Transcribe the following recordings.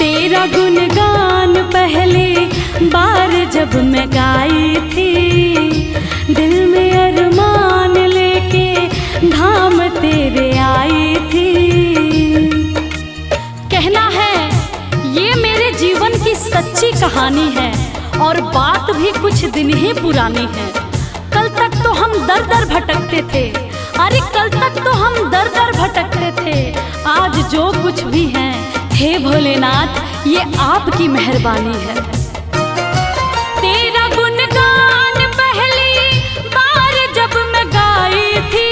तेरा गुणगान पहले बार जब मैं गाई थी, दिल में अरमान लेके धाम तेरे आई थी। कहना है ये मेरे जीवन की सच्ची कहानी है और बात भी कुछ दिन ही पुरानी है। कल तक तो हम दर दर भटकते थे, अरे कल तक तो हम दर दर भटकते थे। आज जो कुछ भी है हे भोलेनाथ ये आपकी मेहरबानी है। तेरा गुणगान पहली बार जब मैं गाई थी,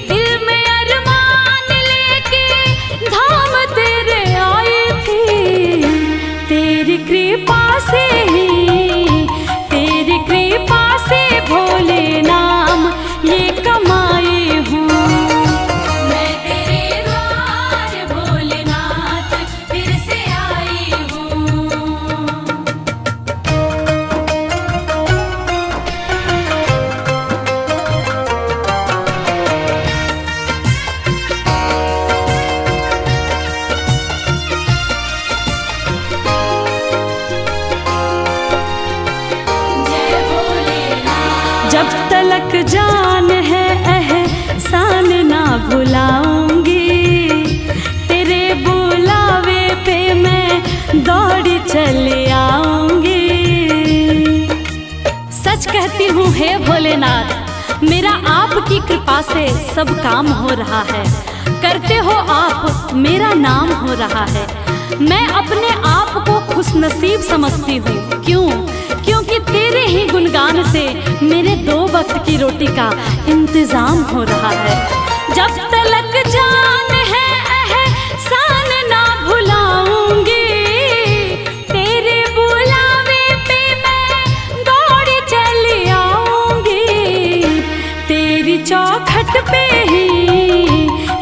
दिल में अरमान लेके धाम तेरे आई थी। तेरी कृपा से ही, तेरी कृपा से भोले नाम ये कमाई हूँ। मैं तेरे द्वार भोलेनाथ फिर से आई हूँ। जय भोलेनाथ। जब तलक जान है एहसान ना भुलाऊंगी, तेरे बुलावे पे मैं दौड़ी चली आऊंगी। सच कहती हूँ हे भोलेनाथ मेरा आपकी कृपा से सब काम हो रहा है। करते हो आप मेरा नाम हो रहा है। मैं अपने आप को खुशनसीब समझती हूँ। क्यों? क्योंकि तेरे ही गुणगान से मेरे 2 वक्त की रोटी का इंतजाम हो रहा है। जब तलक जान है एहसान ना भुलाऊंगी, तेरे बुलावे पे मैं दौड़ी चली आऊंगी। तेरी चौखट पे ही,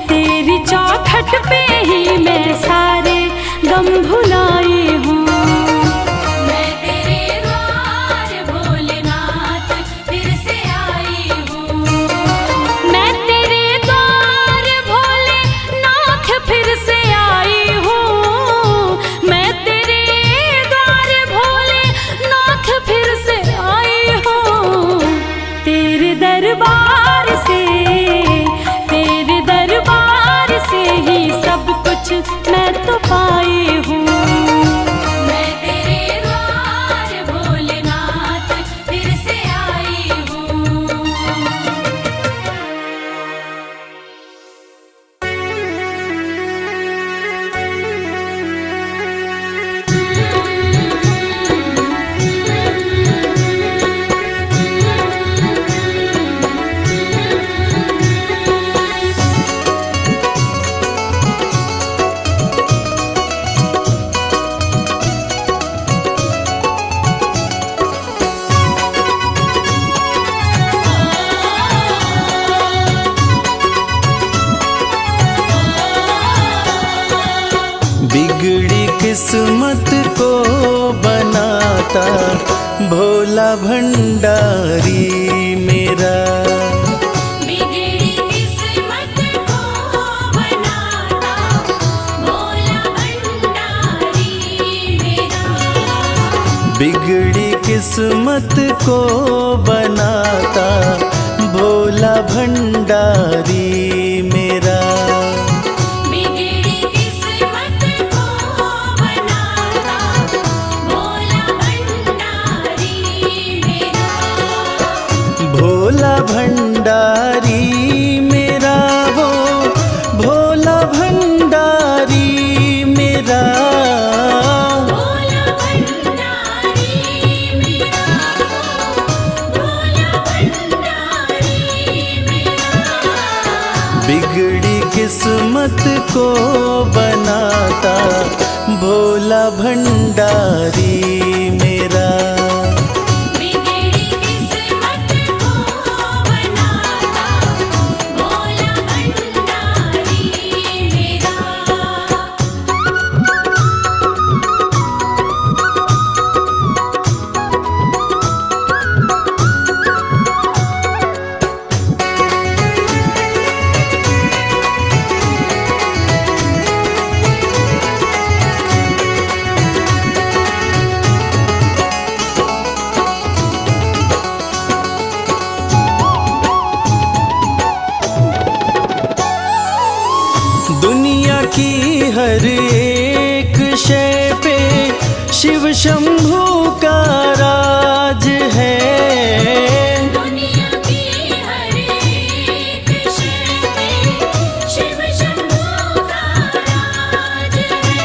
तेरी चौखट पे ही मैं सारे गम भुलाई हूँ। मैं तेरे द्वार भोलेनाथ फिर से आई हूँ। मैं तेरे द्वार भोलेनाथ फिर से आई हूँ। मैं तेरे द्वार भोलेनाथ फिर से आई हूँ। तेरे दरबार से, तेरे दरबार से ही सब कुछ मैं तो पाई हूँ। मैं तेरे द्वार भोलेनाथ फिर से आई हूँ। बिगड़ी किस्मत को बनाता भोला भंडारी मेरा। बिगड़ी किस्मत को बनाता भोला भंडारी मेरा। बिगड़ी किस्मत को बनाता भोला भंडारी मेरा। भोला भंडारी मेरा, वो भोला भंडारी मेरा। भोला भंडारी मेरा, भोला भंडारी मेरा। बिगड़ी किस्मत को बनाता भोला भंडारी मेरा। शिव शंभू का राज है। दुनिया की हर एक शय में शिव शंभू का राज है।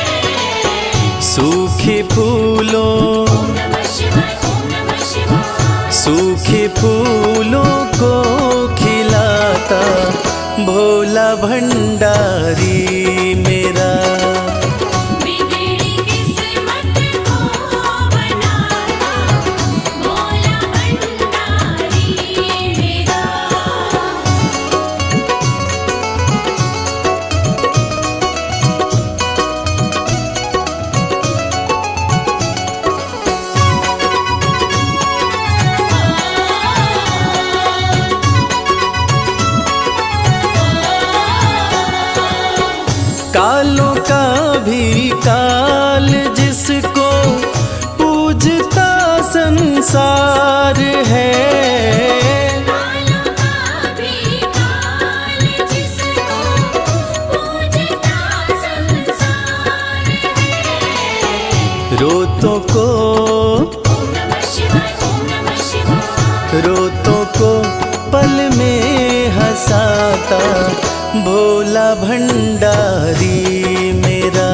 सूखे फूलों ओम नमः शिवाय, ओम नमः शिवाय। सूखे फूलों को खिलाता भोला भंडारी मेरा। बिगड़ी किस्मत को बनाता भोला भंडारी मेरा। कालों का भी काल जिसको पूजता संसार है। कालों का भी काल जिसको पूजता संसार है। रोतों को ओम नमः शिवाय, ओम नमः शिवाय। रोतों को पल में हंसाता भोला भंडारी मेरा।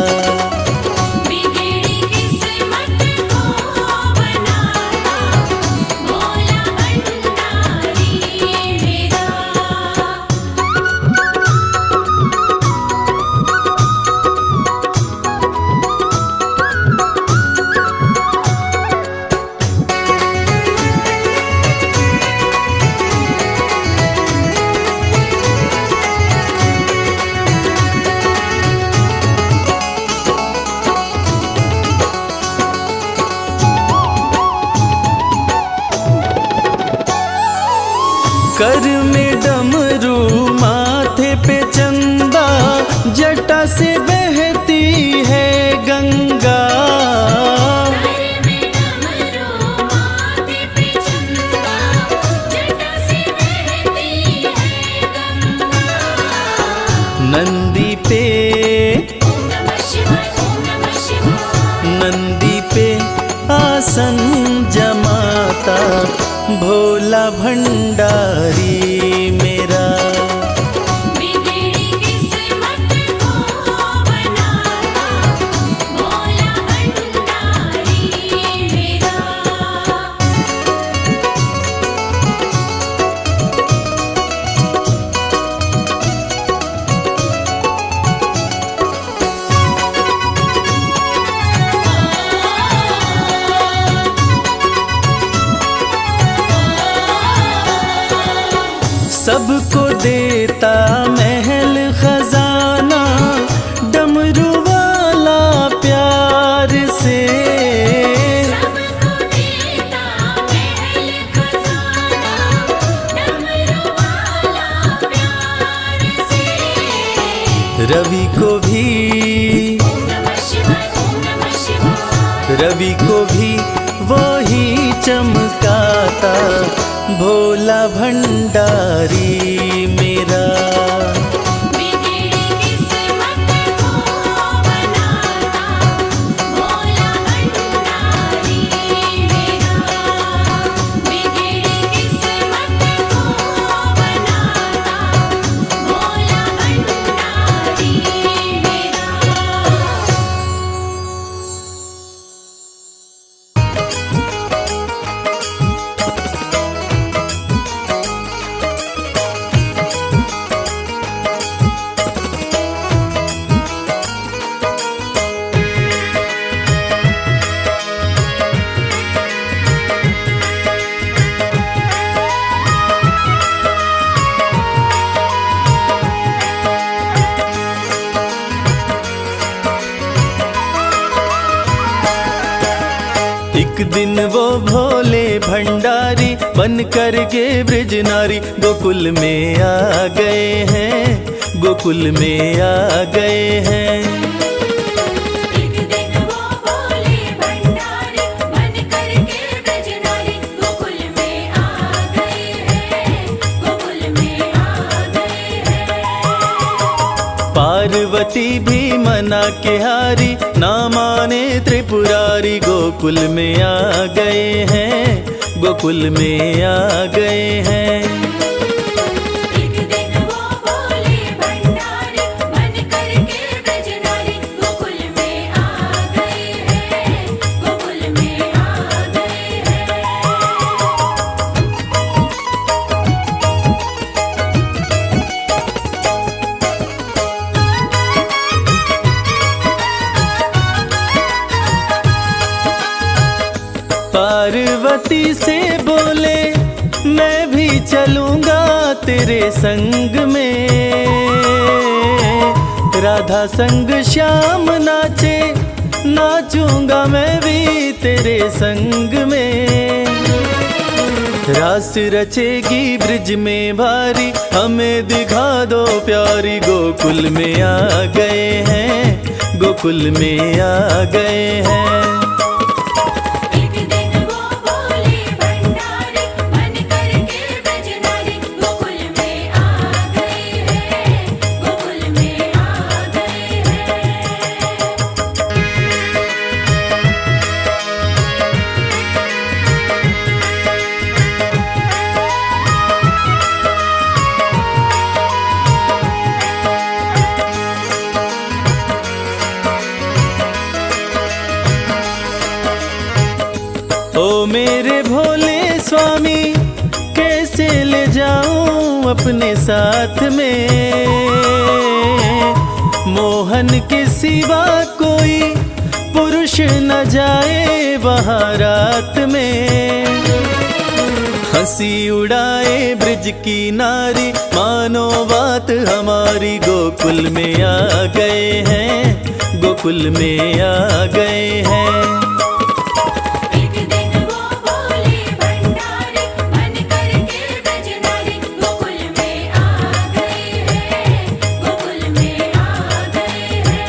बिगड़ी किस्मत को बनाता भोला भंडारी मेरा। कर में डमरू माथे पे चंदा जटा से बहती है गंगा। घर में डमरू माथे पे चंदा जटा से बहती है गंगा। नंदी पे ओम नमः शिवाय, ओम नमः शिवाय। नंदी पे आसन जमाता भोला भंडारी मेरा। बिगड़ी किस्मत को बनाता भोला भंडारी मेरा। सबको देता महल खजाना डमरू वाला प्यार से। सबको देता महल खजाना डमरू वाला प्यार से। रवि को भी ओम नमः शिवाय, ओम नमः शिवाय। रवि को भी वो ही चमकाता भोला भंडारी मेरा। बिगड़ी किस्मत को बनाता भोला भंडारी मेरा। बिगड़ी किस्मत को बनाता भोला भंडारी मेरा। एक दिन वो भोले भंडारी बन कर के ब्रज नारी गोकुल में आ गए हैं, गोकुल में आ गए हैं। एक दिन वो भोले भंडारी बन कर के ब्रज नारी गोकुल में आ गए हैं, गोकुल में आ गए हैं। पार्वती भी मना के हारी, ना माने त्रिपुरारी। गोकुल में आ गए हैं, गोकुल में आ गए हैं। एक दिन वो बोले भंडारी, मन करके ब्रजनारी। गोकुल में आ गए हैं, गोकुल में आ गए हैं। पार्वती से बोले मैं भी चलूंगा तेरे संग में। राधा संग श्याम नाचे, नाचूंगा मैं भी तेरे संग में। रास रचेगी ब्रिज में भारी, हमें दिखा दो प्यारी। गोकुल में आ गए हैं, गोकुल में आ गए हैं। एक दिन वो बोले भंडारी, मन करके ब्रजनारी। गोकुल में आ गए हैं, गोकुल में आ गए हैं। ओ मेरे भोले स्वामी, कैसे ले जाऊं अपने साथ में। मोहन के सिवा कोई पुरुष न जाए वहाँ रात में। हंसी उड़ाए ब्रिज की नारी, मानो बात हमारी। गोकुल में आ गए हैं, गोकुल में आ गए हैं। एक दिन वो बोले भंडारी, मन करके ब्रजनारी। गोकुल में आ गए हैं, गोकुल में आ गए हैं।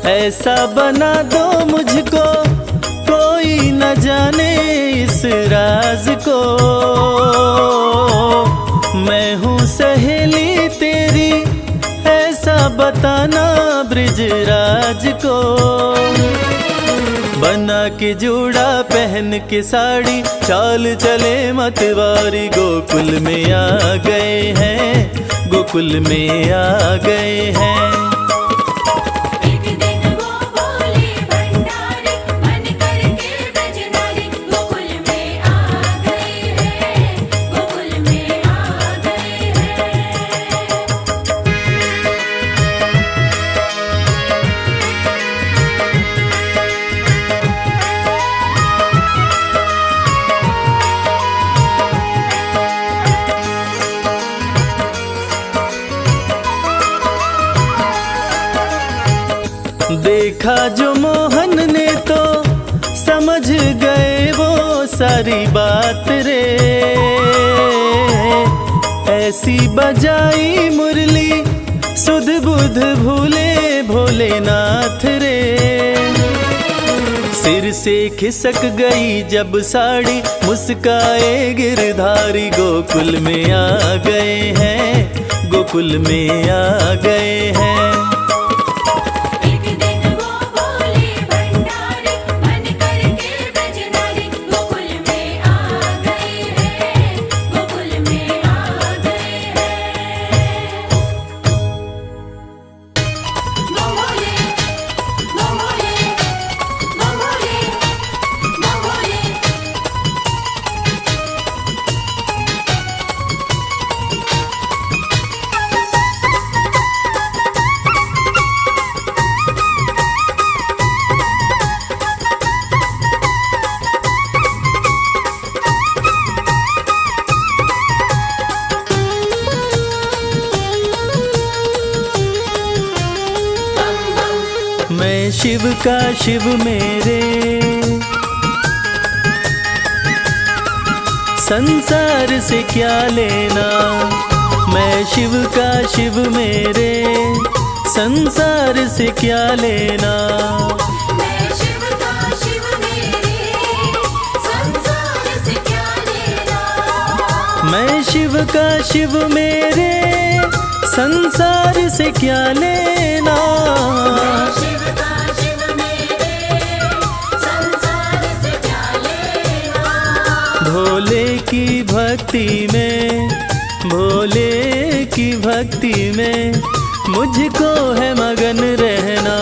ऐसा बना दो मुझको, कोई न जाने इस राज को। मैं हूँ सहेली तेरी, ऐसा बताना ब्रिजराज को। बना के जूड़ा पहन के साड़ी, चाल चले मतवारी। गोकुल में आ गए हैं, गोकुल में आ गए हैं। एक दिन वो बोले भंडारी, मन करके ब्रजनारी। गोकुल में आ गए हैं, गोकुल में आ गए हैं। देखा जो मोहन ने तो समझ गए वो सारी बात रे। ऐसी बजाई मुरली, सुध बुध भूले भोलेनाथ रे। सिर से खिसक गई जब साड़ी, मुस्काए गिरधारी। गोकुल में आ गए हैं, गोकुल में आ गए हैं। एक दिन वो बोले भंडारी, मन करके ब्रजनारी। गोकुल में आ गए हैं, गोकुल में आ गए हैं। बोले बोले बोले बोले। मैं शिव का शिव मेरे, संसार से क्या लेना। मैं शिव का शिव मेरे, संसार से क्या लेना। मैं शिव का शिव मेरे संसार से क्या लेना। शिव का शिव मेरे संसार से क्या लेना। भोले की भक्ति में, भोले की भक्ति में मुझको है मगन रहना।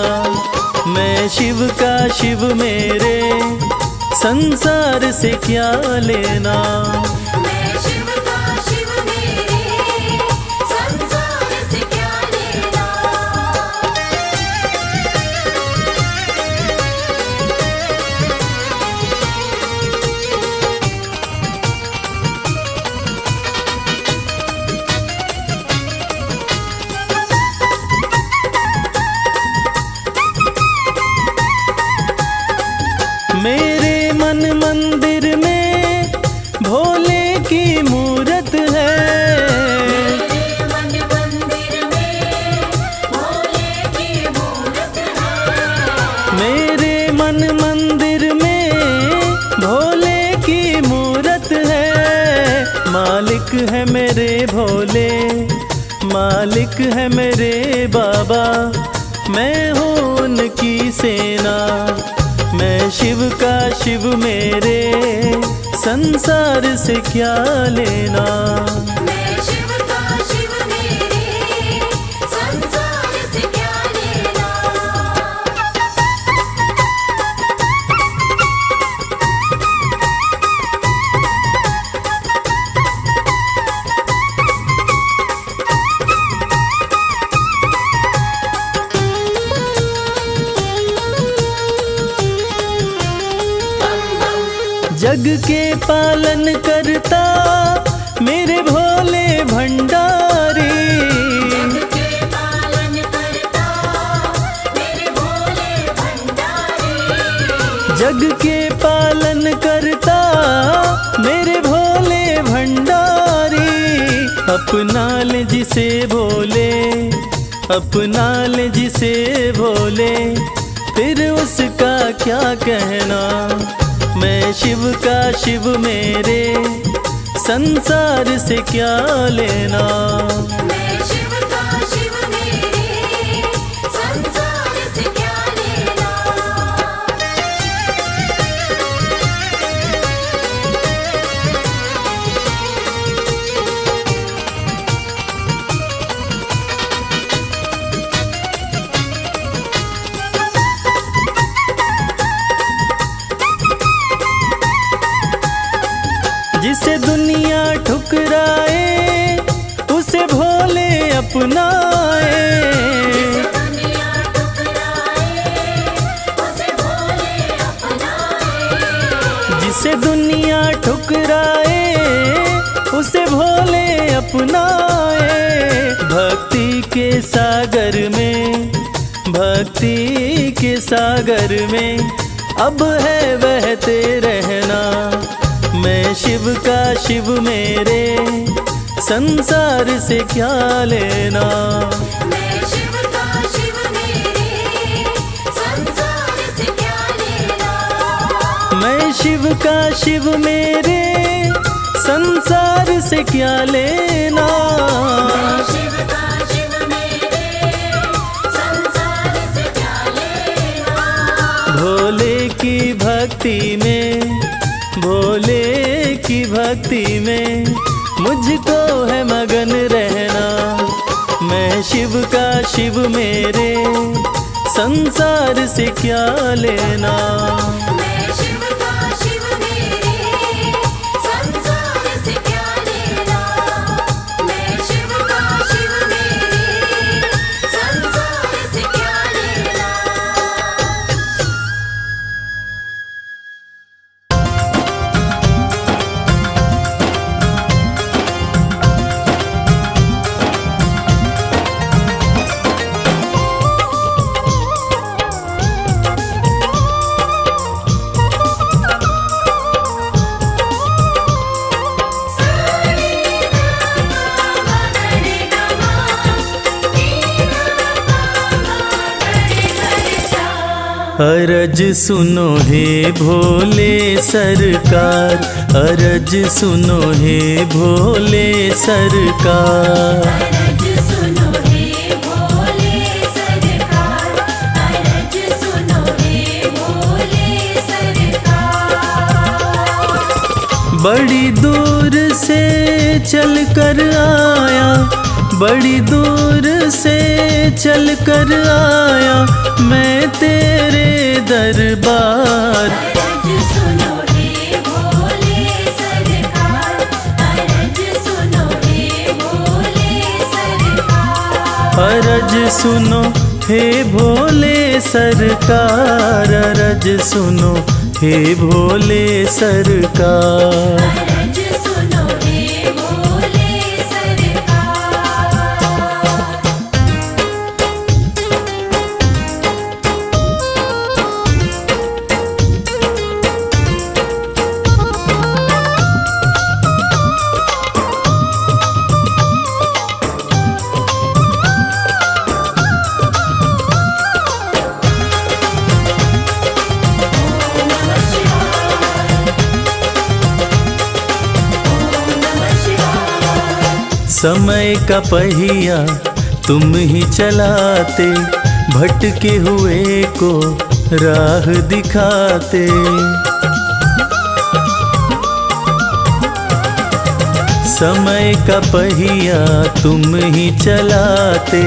मैं शिव का शिव मेरे संसार से क्या लेना। मैं शिव का शिव मेरे संसार से क्या लेना। मेरे मन मंदिर में भोले की मूरत है। मेरे मन मंदिर में भोले की मूरत है। मेरे मन मंदिर में भोले की मूरत है। मालिक है मेरे भोले, मालिक है मेरे बाबा, मैं हूँ उनकी सेना। मैं शिव का शिव मेरे संसार से क्या लेना। मैं शिव का शिव मेरे संसार से क्या लेना। जग के पालन करता मेरे भोले भंडारी। जग के पालन करता मेरे भोले भंडारी। जग के पालन करता मेरे भोले भंडारी। अपना ले जिसे भोले, अपना ले जिसे भोले, फिर उसका क्या कहना। मैं शिव का शिव मेरे संसार से क्या लेना। मैं शिव का शिव मेरे संसार से क्या लेना। जिसे दुनिया ठुकराए उसे भोले अपनाए। दुनिया ठुकराए उसे भोले अपनाए। जिसे दुनिया ठुकराए उसे भोले अपनाए। भक्ति के सागर में, भक्ति के सागर में अब है बहते रहना। मैं शिव का शिव मेरे संसार से क्या लेना। मैं शिव का शिव मेरे संसार से क्या लेना। मैं शिव का शिव मेरे संसार से क्या लेना। मैं शिव का शिव मेरे संसार से क्या लेना। भोले की भक्ति में, भोले की भक्ति में मुझको है मगन रहना। मैं शिव का शिव मेरे संसार से क्या लेना। मैं शिव का शिव मेरे संसार से क्या लेना। मैं शिव का शिव मेरे संसार से क्या लेना। अरज सुनो हे भोले सरकार, अरज सुनो हे भोले सरकार। अरज सुनो हे भोले सरकार, अरज सुनो हे भोले सरकार। बड़ी दूर से चल कर आया, बड़ी दूर से चल कर आया मैं तेरे दरबार। अरज सुनो हे भोले सरकार, अरज सुनो हे भोले सरकार। अरज सुनो हे भोले सरकार, अरज सुनो हे भोले सरकार। अरज सुनो हे भोले सरकार। समय का पहिया तुम ही चलाते, भटके हुए को राह दिखाते। समय का पहिया तुम ही चलाते,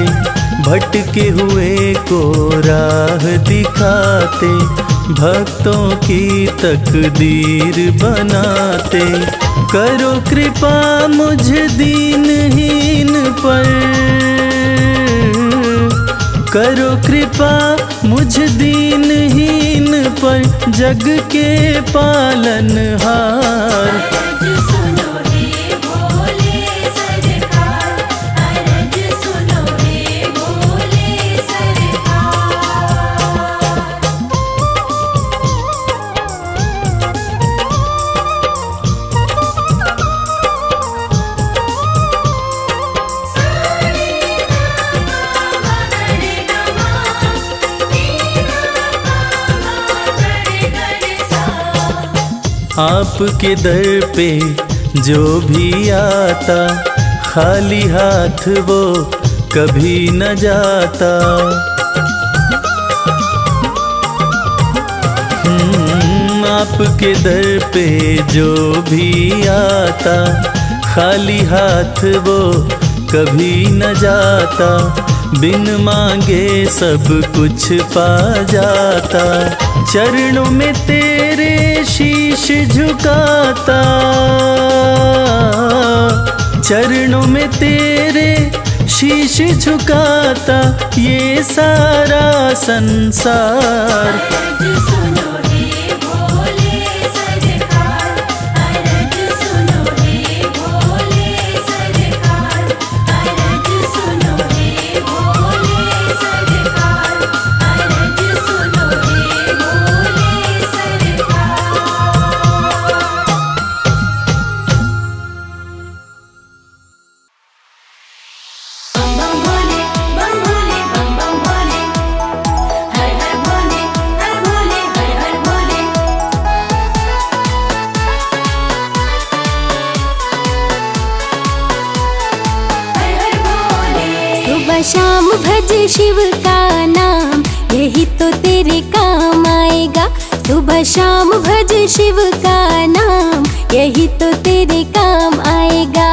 भटके हुए को राह दिखाते। भक्तों की तकदीर बनाते, करो कृपा मुझ दीनहीन पर, करो कृपा मुझ दीनहीन पर, जग के पालनहार। अरज सुनो हे भोले सरकार, अरज सुनो हे भोले सरकार। आपके दर पे जो भी आता, खाली हाथ वो कभी न जाता। आपके दर पे जो भी आता, खाली हाथ वो कभी न जाता। बिन मांगे सब कुछ पा जाता, चरणों में तेरे शीश झुकाता, चरणों में तेरे शीश झुकाता ये सारा संसार। अरज सुनो हे भोले सरकार, अरज सुनो हे भोले सरकार, अरज सुनो हे भोले सरकार, अरज सुनो हे भोले सरकार। बम बम भोले बम बम भोले, हर हर भोले हर भोले हर हर भोले। हर हर भोले। सुबह शाम भज शिव का नाम, यही तो तेरे काम आएगा। सुबह शाम भज शिव का नाम, यही तो तेरे काम आएगा।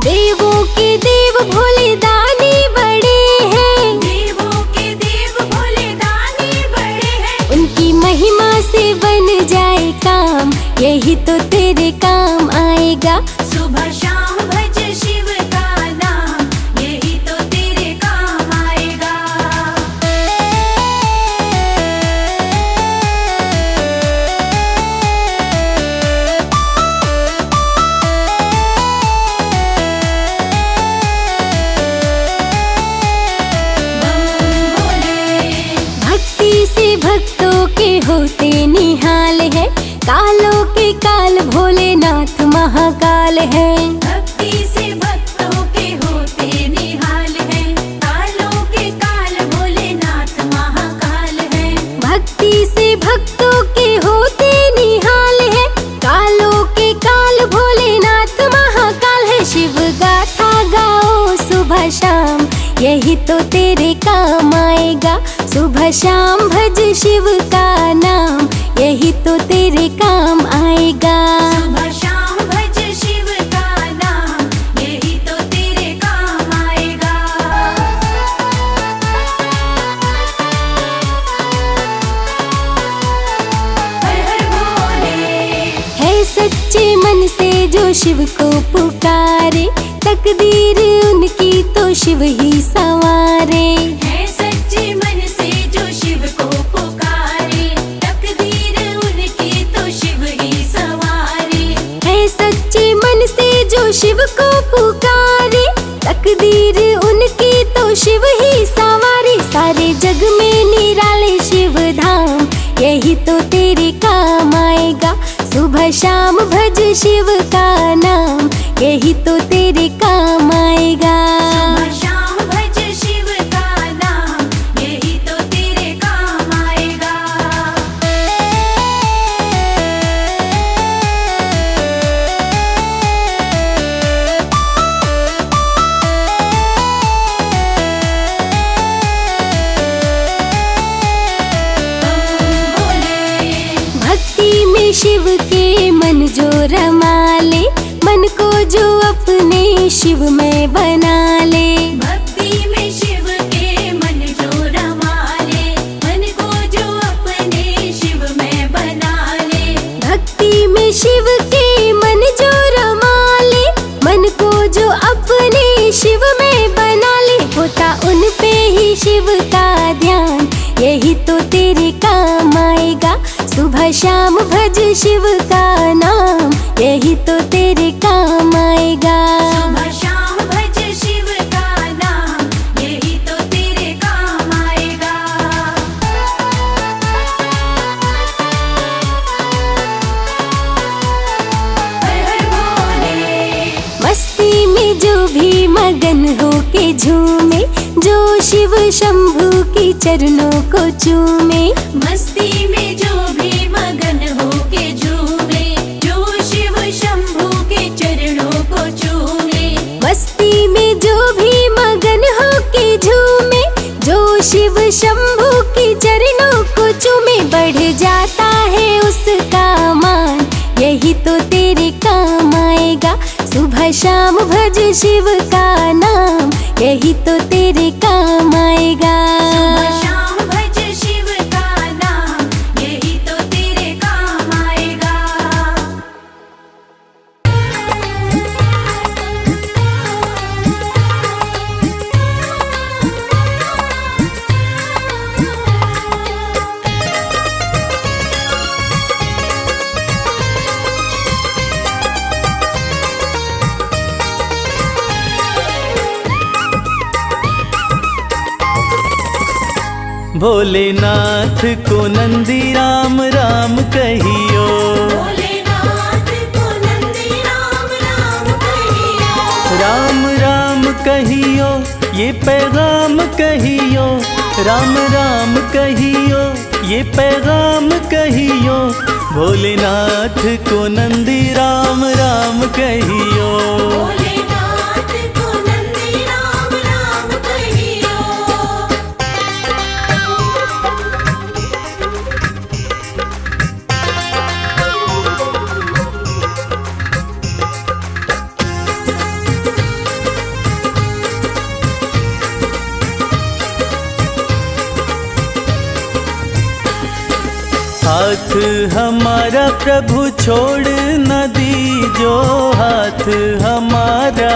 देवों के देव भोले दानी बड़े हैं, देवों के देव भोले दानी बड़े हैं। उनकी महिमा से बन जाए काम, यही तो तेरे काम आएगा। सुबह शाम भज शिव का नाम, यही तो तेरे काम आएगा। भक्ति से भक्तों के होते निहाल है, कालों के काल भोलेनाथ महाकाल है। भक्ति से भक्तों के होते निहाल है, कालों के काल भोलेनाथ महाकाल है। भक्त तेरे काम आएगा। सुबह शाम भज शिव का नाम, यही तो तेरे काम आएगा। हर हर भोले। है सच्चे मन से जो शिव को पुकारे, तकदीर उनकी तो शिव ही संवारे। है सच्चे मन से जो शिव को पुकारे, तकदीर उनकी तो शिव ही संवारे। है सच्चे मन से जो शिव को पुकारे, तकदीर उनकी तो शिव ही संवारे। सारे जग में निराले शिव धाम, यही तो तेरे काम आएगा। सुबह शाम भज शिव का नाम, यही तो तेरे काम आएगा। सुबह शाम भज शिव का नाम, यही तो तेरे काम आएगा। भक्ति में शिव के मन जो रमा ले, मन को जो अपने शिव में बना ले। भक्ति में शिव के मन जो रमा ले, मन को जो अपने शिव में बना ले। भक्ति में शिव के मन जो रमा ले, मन को जो अपने शिव में बना ले। होता उन पे ही शिव का ध्यान, यही तो तेरे काम आएगा। सुबह शाम भज शिव का नाम, यही तो तेरे काम आएगा। सुबह शाम भज शिव का नाम, यही तो तेरे काम आएगा। हर हर भोले। मस्ती में जो भी मगन हो के झूमे, जो शिव शंभू की चरणों को चूमे। मस्ती में जो भी मगन हो के झूमे, जो शिव शंभू के चरणों को चूमे। मस्ती में जो भी मगन हो के झूमे, जो शिव शंभू की चरणों को चूमे। बढ़ जाता है उसका मान, यही तो तेरे काम आएगा। सुबह शाम भज शिव का नाम, यही तो तेरे काम आएगा। सुबह शाम भज शिव का नाम, यही तो तेरे काम आएगा। भोलेनाथ को नंदी राम राम कहियो। भोलेनाथ को नंदी राम राम कहियो। राम राम कहियो, ये पैगाम कहियो। राम राम कहियो, ये पैगाम कहियो। भोलेनाथ को नंदी राम राम कहियो। भोलेनाथ को नंदी राम राम कहियो। हाथ हमारा प्रभु छोड़ न दीजो। हाथ हमारा,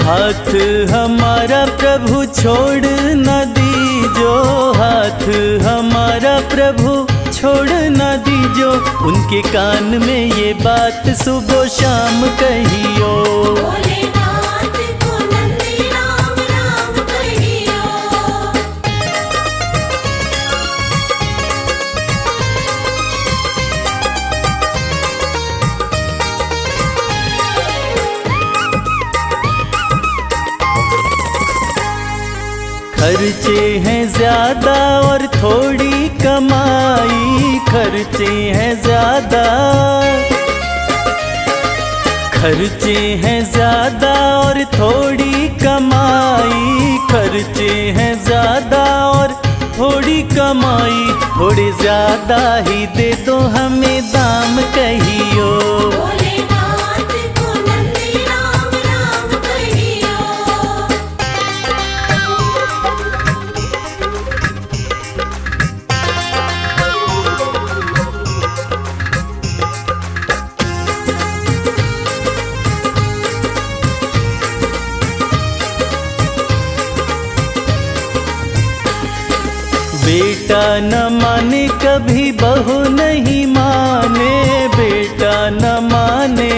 हाथ हमारा प्रभु छोड़ न दीजो। हाथ हमारा प्रभु छोड़ न दीजो। उनके कान में ये बात सुबह शाम कहियो। भोलेनाथ को नंदी राम राम कहियो। खर्चे हैं ज्यादा और थोड़ी कमाई। खर्चे हैं ज्यादा, खर्चे हैं ज्यादा और थोड़ी कमाई। खर्चे हैं ज्यादा और थोड़ी थोड़ी कमाई, थोड़ी ज्यादा ही दे दो हमें दाम कहियो। भोलेनाथ को नंदी राम राम कहियो। बेटा न माने कभी बहू नहीं माने, बेटा न माने,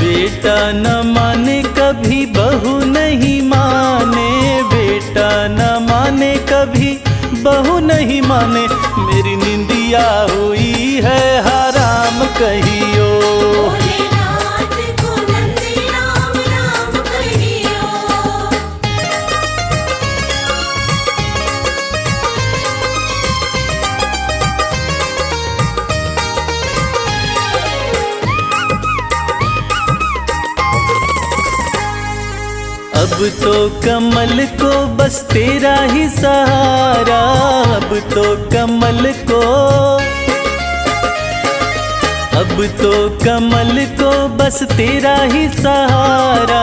बेटा न माने कभी बहू नहीं माने, बेटा न माने कभी बहू नहीं माने, मेरी निंदिया हुई है हराम कहियो। भोलेनाथ को नंदी राम राम कहियो। अब तो कमल को बस तेरा ही सहारा, अब तो कमल को, अब तो कमल को बस तेरा ही सहारा,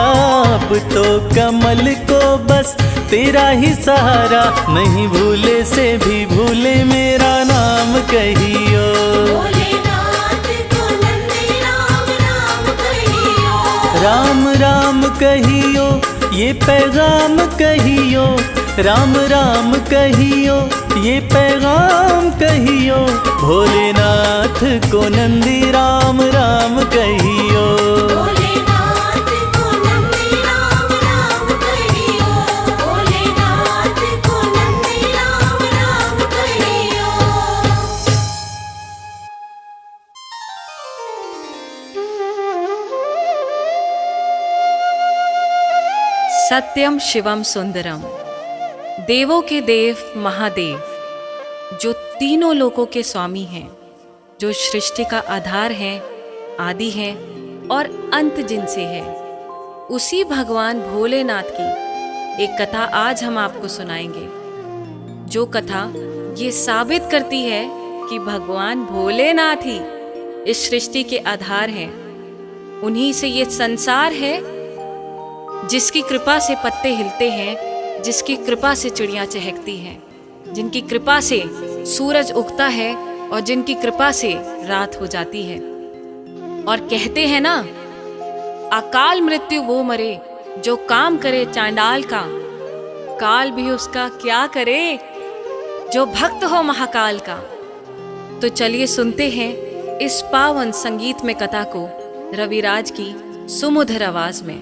अब तो कमल को बस तेरा ही सहारा, नहीं भूले से भी भूले मेरा नाम कहियो। भोलेनाथ को नंदी राम राम कहियो। राम राम कहियो ये पैगाम कहियो, राम राम कहियो ये पैगाम कहियो, भोलेनाथ को नंदी राम राम कहियो। भोलेनाथ को नंदी राम राम कहियो। भोलेनाथ को नंदी राम राम कहियो। सत्यम शिवम सुंदरम, देवों के देव महादेव, जो तीनों लोकों के स्वामी हैं, जो सृष्टि का आधार हैं, आदि हैं और अंत जिनसे है, उसी भगवान भोलेनाथ की एक कथा आज हम आपको सुनाएंगे, जो कथा ये साबित करती है कि भगवान भोलेनाथ ही इस सृष्टि के आधार हैं। उन्हीं से ये संसार है, जिसकी कृपा से पत्ते हिलते हैं, जिसकी कृपा से चिड़ियाँ चहकती हैं, जिनकी कृपा से सूरज उगता है और जिनकी कृपा से रात हो जाती है। और कहते हैं ना, अकाल मृत्यु वो मरे जो काम करे चांडाल का, काल भी उसका क्या करे जो भक्त हो महाकाल का। तो चलिए सुनते हैं इस पावन संगीत में कथा को रविराज की सुमधुर आवाज में।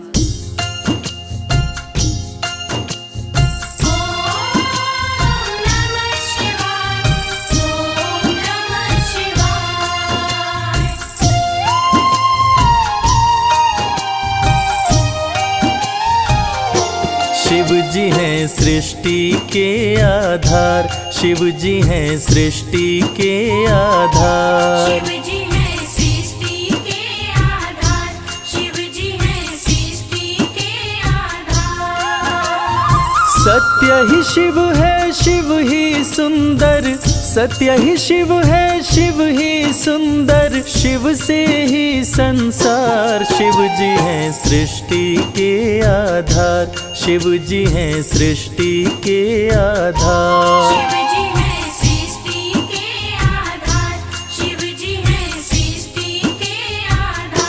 शिव जी हैं सृष्टि के आधार, शिव जी हैं सृष्टि के आधार। शिव जी हैं सृष्टि के आधार। शिव जी हैं सृष्टि के आधार। सत्य ही शिव है, शिव ही सुंदर, सत्य ही शिव है, शिव ही सुंदर, शिव से ही संसार। शिव जी हैं सृष्टि के आधार, शिव जी हैं सृष्टि के आधार। शिव जी हैं सृष्टि के आधार। शिव जी हैं सृष्टि के आधार।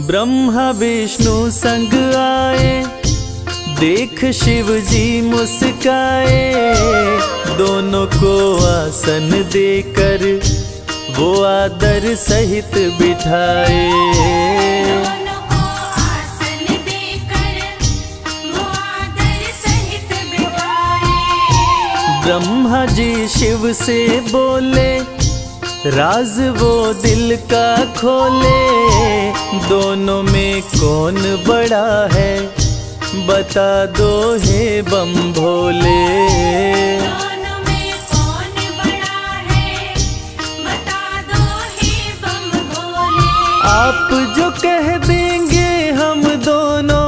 ब्रह्मा विष्णु संग आए, देख शिव जी मुस्काए, दोनों को आसन देकर वो आदर सहित बिठाए। दोनों को आसन देकर वो आदर सहित बिठाए। ब्रह्मा जी शिव से बोले, राज वो दिल का खोले, दोनों में कौन बड़ा है, बता दो हे बम भोले। दोनों में कौन बड़ा है, बता दो हे बम भोले। आप जो कह देंगे हम दोनों,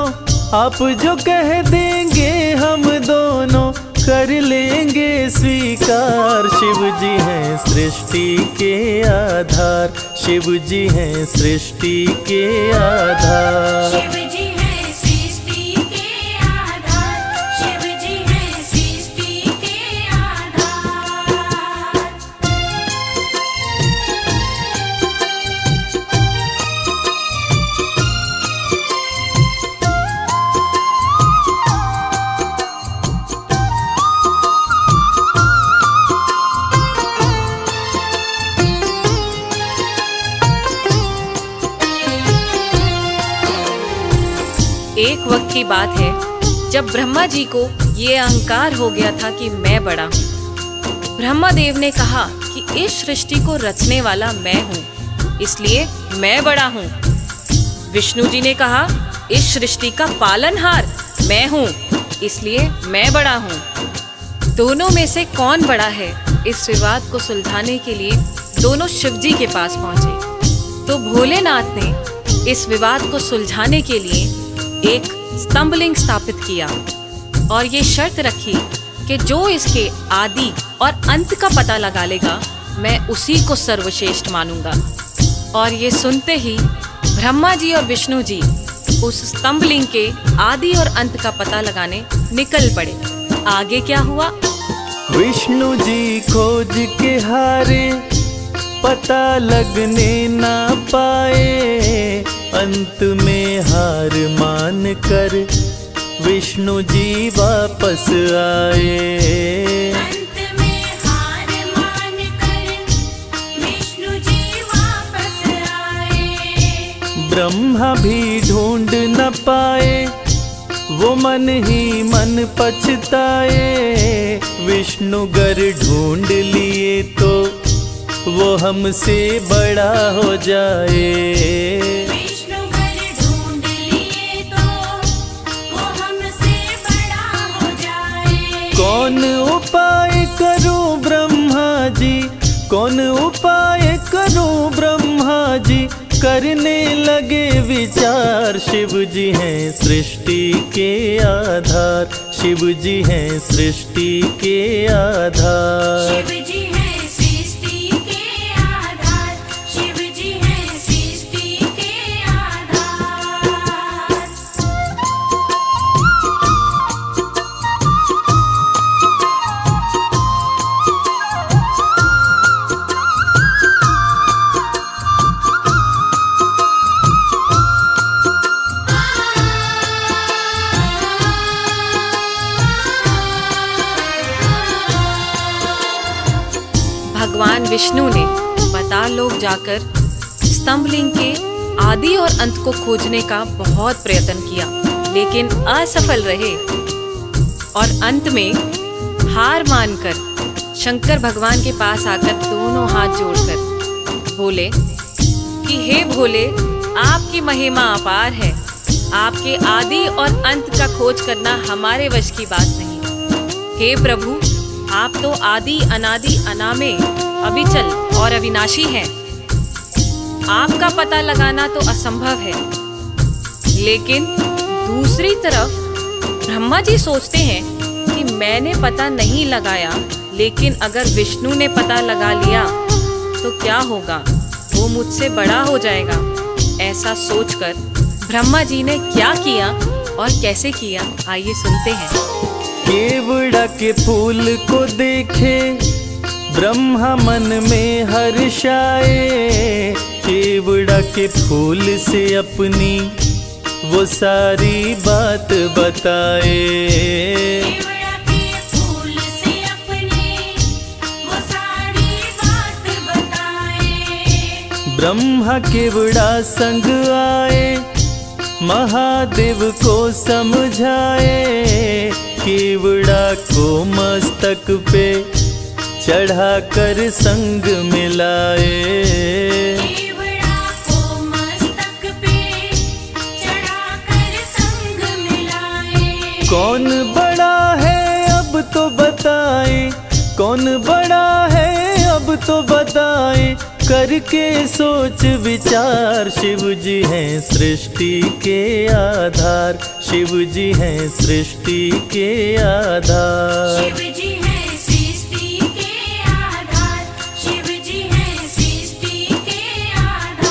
आप जो कह देंगे हम दोनों, कर लेंगे स्वीकार। शिव जी हैं सृष्टि के आधार, शिव जी हैं सृष्टि के आधार। शिव जी हैं सृष्टि के आधार, शिव जी हैं सृष्टि के आधार। एक वक्त की बात है जब ब्रह्मा जी को ये अहंकार हो गया था कि मैं बड़ा हूँ। ब्रह्मा देव ने कहा कि इस सृष्टि को रचने वाला मैं हूँ, इसलिए मैं बड़ा हूँ। विष्णु जी ने कहा इस सृष्टि का पालनहार मैं हूँ, इसलिए मैं बड़ा हूँ। दोनों में से कौन बड़ा है, इस विवाद को सुलझाने के लिए दोनों शिव जी के पास पहुंचे। तो भोलेनाथ ने इस विवाद को सुलझाने के लिए एक स्तंभलिंग स्थापित किया और ये शर्त रखी कि जो इसके आदि और अंत का पता लगा लेगा, मैं उसी को सर्वश्रेष्ठ मानूंगा। और ये सुनते ही ब्रह्मा जी और विष्णु जी उस स्तंभलिंग के आदि और अंत का पता लगाने निकल पड़े। आगे क्या हुआ? विष्णु जी खोज के हारे, पता लगने ना पाए, अंत में हार मान कर विष्णु जी वापस आए। अंत में हार मान कर विष्णु जी वापस आए। ब्रह्मा भी ढूंढ न पाए, वो मन ही मन पछताए। विष्णु गर ढूंढ लिए तो वो हमसे बड़ा हो जाए। विष्णु घर ढूंढ लिए तो वो हमसे बड़ा हो जाए। कौन उपाय करूं ब्रह्मा जी, कौन उपाय करूं ब्रह्मा जी, करने लगे विचार। शिव जी हैं सृष्टि के आधार, शिव जी हैं सृष्टि के आधार। शिव जी हैं सृष्टि के आधार, शिव जी हैं सृष्टि के आधार। भगवान विष्णु ने पाताल लोक जाकर स्तंभलिंग के आदि और अंत को खोजने का बहुत प्रयत्न किया, लेकिन असफल रहे। और अंत में हार मानकर शंकर भगवान के पास आकर दोनों हाथ जोड़कर बोले कि हे भोले, आपकी महिमा अपार है, आपके आदि और अंत का खोज करना हमारे वश की बात नहीं। हे प्रभु, आप तो आदि अनादि अनामे अविचल और अविनाशी हैं। आपका पता लगाना तो असंभव है। लेकिन दूसरी तरफ ब्रह्मा जी सोचते हैं कि मैंने पता नहीं लगाया, लेकिन अगर विष्णु ने पता लगा लिया तो क्या होगा, वो मुझसे बड़ा हो जाएगा। ऐसा सोचकर ब्रह्मा जी ने क्या किया और कैसे किया, आइए सुनते हैं। केवड़ा के फूल को देखे ब्रह्मा मन में हर्षाए। केवड़ा के फूल से अपनी वो सारी बात बताए। केवड़ा के फूल से अपनी वो सारी बात बताए। ब्रह्मा केवड़ा संग आए, महादेव को समझाए। केवड़ा को मस्तक पे चढ़ा कर संग मिलाए। केवड़ा को मस्तक पे चढ़ाकर संग मिलाए। कौन बड़ा है अब तो बताए, कौन बड़ा है अब तो बताए, करके सोच विचार। शिव जी हैं सृष्टि के आधार, शिव जी हैं सृष्टि के आधार। शिव जी हैं सृष्टि के आधार, शिव जी हैं सृष्टि के आधार।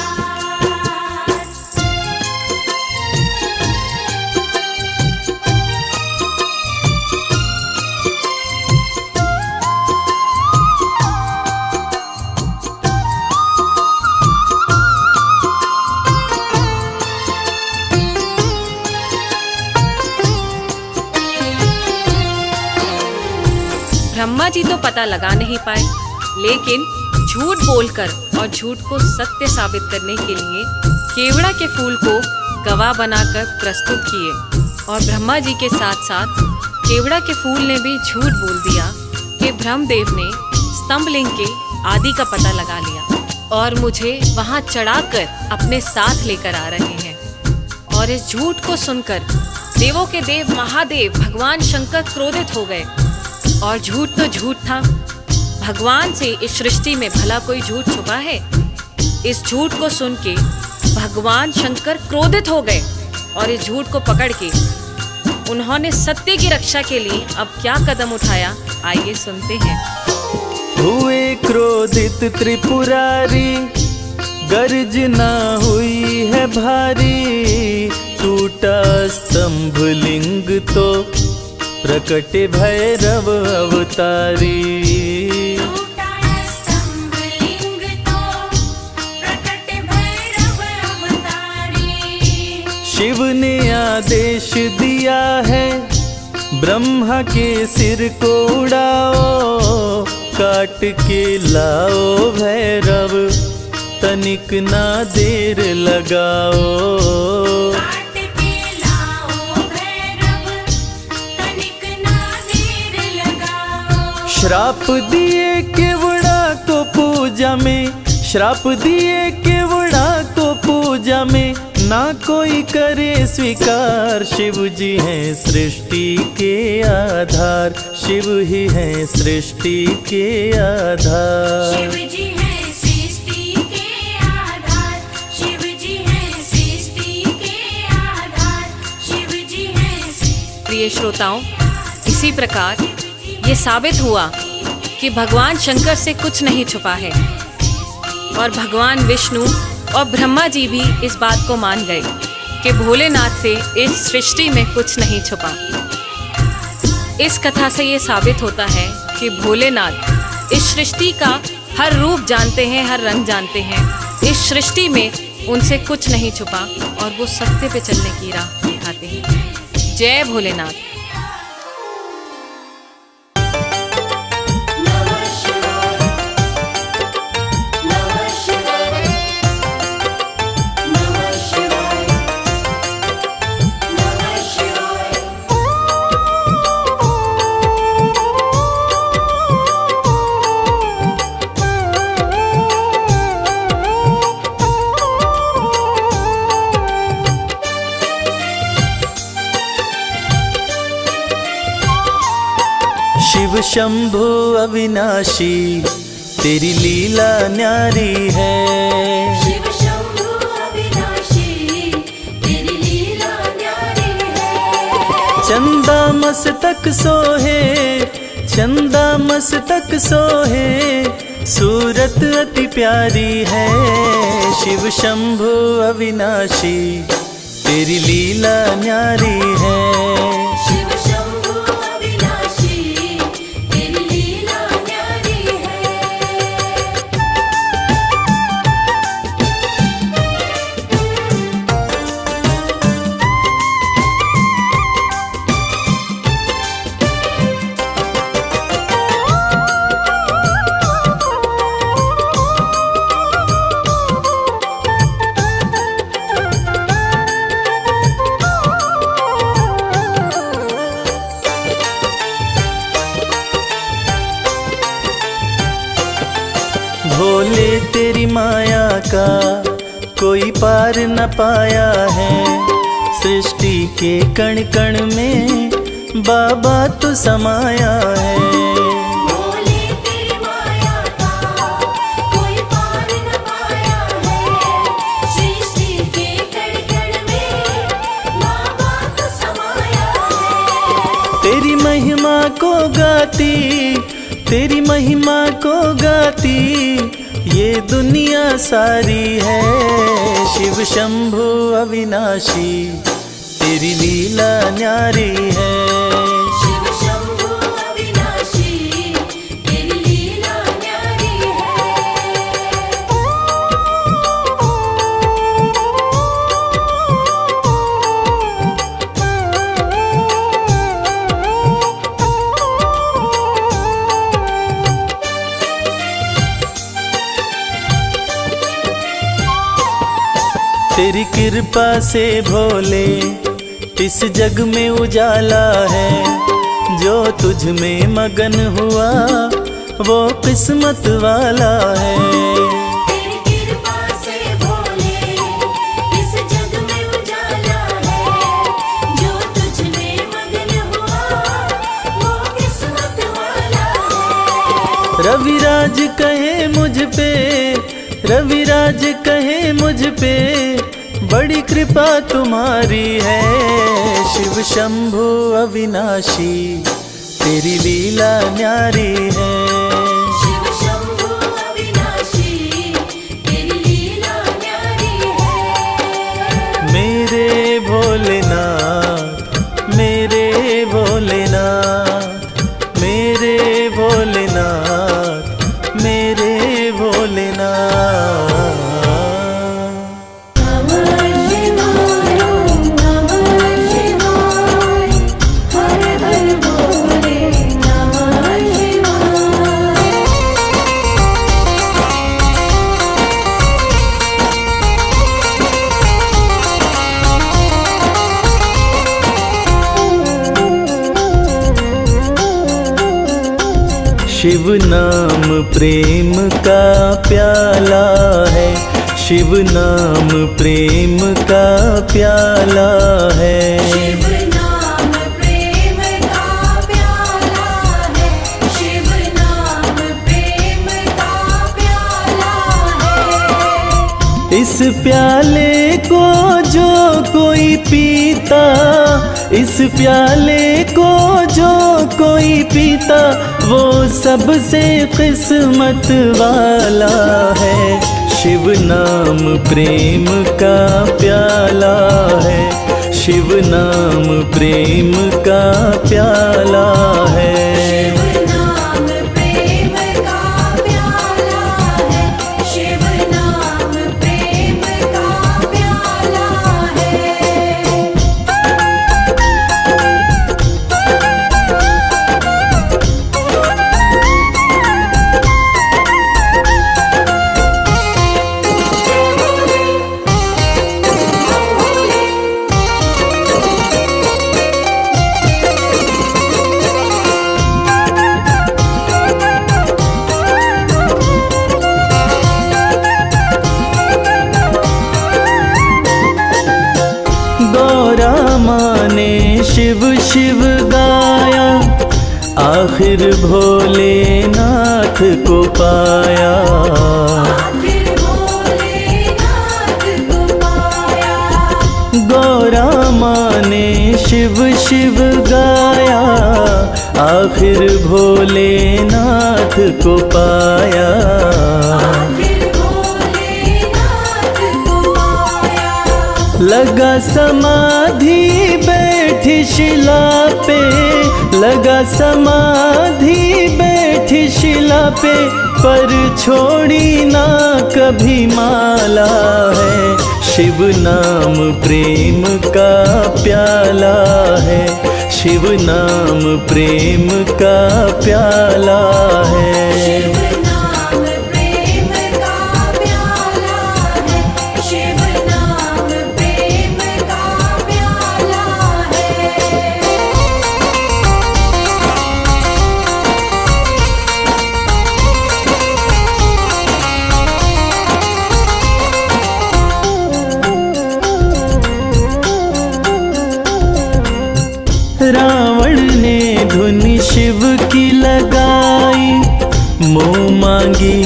ब्रह्मा जी तो पता लगा नहीं पाए, लेकिन झूठ बोलकर और झूठ को सत्य साबित करने के लिए केवड़ा के फूल को गवाह बनाकर प्रस्तुत किए। और ब्रह्मा जी के साथ साथ केवड़ा के फूल ने भी झूठ बोल दिया कि ब्रह्मदेव ने स्तंभलिंग के आदि का पता लगा लिया और मुझे वहां चढ़ाकर अपने साथ लेकर आ रहे हैं। और इस झूठ को सुनकर देवों के देव महादेव भगवान शंकर क्रोधित हो गए। और झूठ तो झूठ था, भगवान से इस सृष्टि में भला कोई झूठ छुपा है? इस झूठ को सुन के भगवान शंकर क्रोधित हो गए और इस झूठ को पकड़ के उन्होंने सत्य की रक्षा के लिए अब क्या कदम उठाया, आइए सुनते हैं। हुए क्रोधित त्रिपुरारी, गर्जना हुई है भारी। टूटा स्तंभ लिंग तो प्रकट भैरव अवतारी। टूटा स्तंभ लिंग तो प्रकट भैरव अवतारी। शिव ने आदेश दिया है, ब्रह्मा के सिर को उड़ाओ, काट के लाओ भैरव, तनिक ना देर लगाओ। काट के लाओ भैरव, तनिक ना देर लगाओ। श्राप दिए केवड़ा को पूजा में, श्राप दिए केवड़ा को पूजा में, ना कोई करे स्वीकार। शिव जी हैं सृष्टि के आधार, शिव ही हैं सृष्टि के आधार। शिव जी हैं सृष्टि के आधार, शिव जी हैं सृष्टि के आधार, शिव जी हैं सृष्टि। प्रिय श्रोताओं, इसी प्रकार ये साबित हुआ कि भगवान शंकर से कुछ नहीं छुपा है और भगवान विष्णु और ब्रह्मा जी भी इस बात को मान गए कि भोलेनाथ से इस सृष्टि में कुछ नहीं छुपा। इस कथा से ये साबित होता है कि भोलेनाथ इस सृष्टि का हर रूप जानते हैं, हर रंग जानते हैं। इस सृष्टि में उनसे कुछ नहीं छुपा और वो सत्य पे चलने की राह दिखाते हैं। जय भोलेनाथ। नमः शिवाय, नमः शिवाय, नमः शिवाय, नमः शिवाय। शिव शंभु अविनाशी, तेरी लीला न्यारी है। शिव शंभु अविनाशी, तेरी लीला न्यारी है। चंदा मस्तक सोहे, चंदा मस्तक सोहे, सूरत अति प्यारी है। शिव शंभु अविनाशी, तेरी लीला न्यारी है। शिव शंभु अविनाशी, तेरी लीला न्यारी है। पार न पाया है। सृष्टि के कण कण में बाबा तू समाया है। बोले तेरी माया का कोई पार न पाया है। सृष्टि के कण कण में बाबा तू समाया है। तेरी महिमा को गाती, तेरी महिमा को गाती ये दुनिया सारी है। शिव शंभु अविनाशी तेरी लीला न्यारी है। शिव शंभु अविनाशी तेरी लीला न्यारी तेरी कृपा से भोले इस जग में उजाला है। जो तुझ में मगन हुआ वो किस्मत वाला है। तेरी कृपा से भोले इस जग में उजाला है। जो तुझ में मगन हुआ वो किस्मत वाला है। रविराज कहे मुझ पे, रविराज कहे मुझ पे बड़ी कृपा तुम्हारी है। शिव शंभु अविनाशी तेरी लीला न्यारी है। शिव शंभु अविनाशी तेरी लीला न्यारी है। मेरे भोलेनाथ, मेरे भोलेनाथ, मेरे भोलेनाथ, मेरे भोलेनाथ। शिव नाम प्रेम का प्याला है। शिव नाम प्रेम का प्याला है। शिव नाम प्रेम का प्याला है। शिव नाम प्रेम का प्याला है। इस प्याले को जो कोई पीता, इस प्याले को जो कोई पीता वो सबसे किस्मत वाला है। शिव नाम प्रेम का प्याला है। शिव नाम प्रेम का प्याला है। शिव नाम प्रेम का प्याला है। शिव नाम प्रेम का प्याला है। गौरा माँ ने शिव शिव गाया, आखिर भोलेनाथ को पाया। आखिर भोलेनाथ को पाया। गौरा माँ ने शिव शिव गाया, आखिर भोलेनाथ को पाया। आखिर भोलेनाथ को पाया। लगा समाधि बैठी शिला पे, लगा समाधि बैठी शिला पे, पर छोड़ी ना कभी माला है। शिव नाम प्रेम का प्याला है। शिव नाम प्रेम का प्याला है। शिव नाम प्रेम का प्याला है। शिव नाम प्रेम का प्याला है। रावण ने धुन शिव की लगाई, मुँह मांगी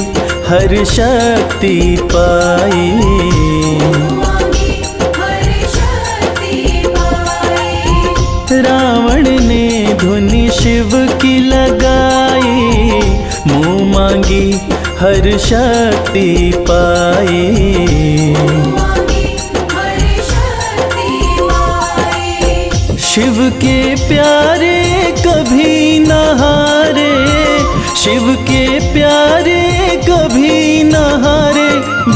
हर शक्ति पाई। मांगी हर शक्ति पाई। रावण ने धुन शिव की लगाई, मुँह मांगी हर शक्ति पाई। मांगी हर शक्ति पाई। शिव के प्यारे कभी न हारे, शिव के प्यारे कभी न हारे,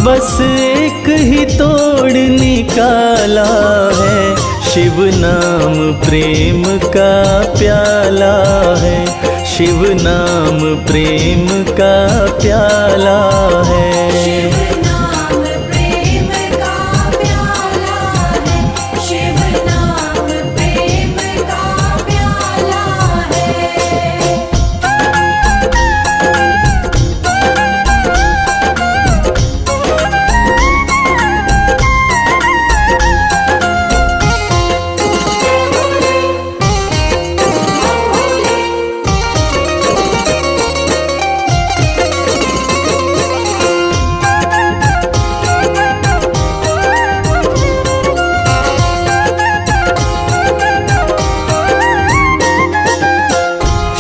बस एक ही तोड़ निकाला है। शिव नाम प्रेम का प्याला है, शिव नाम प्रेम का प्याला है। शिव नाम प्रेम का प्याला है। शिव नाम प्रेम का प्याला है।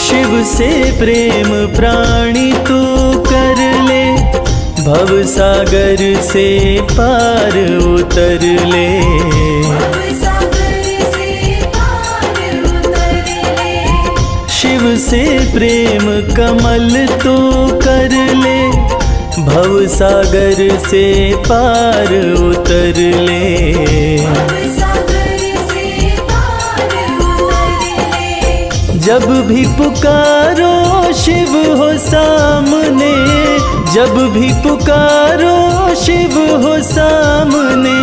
शिव से प्रेम प्राणी तू कर ले, भव सागर से पार उतर ले। सागर से पार उतर ले। शिव से प्रेम कमल तू कर ले, भव सागर से पार उतर ले। सागर से पार उतर ले। जब भी पुकारो शिव हो सामने, जब भी पुकारो शिव हो सामने,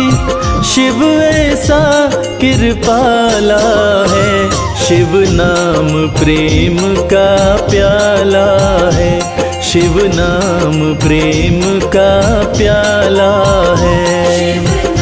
शिव ऐसा कृपाला है। शिव नाम प्रेम का प्याला है, शिव नाम प्रेम का प्याला है। शिव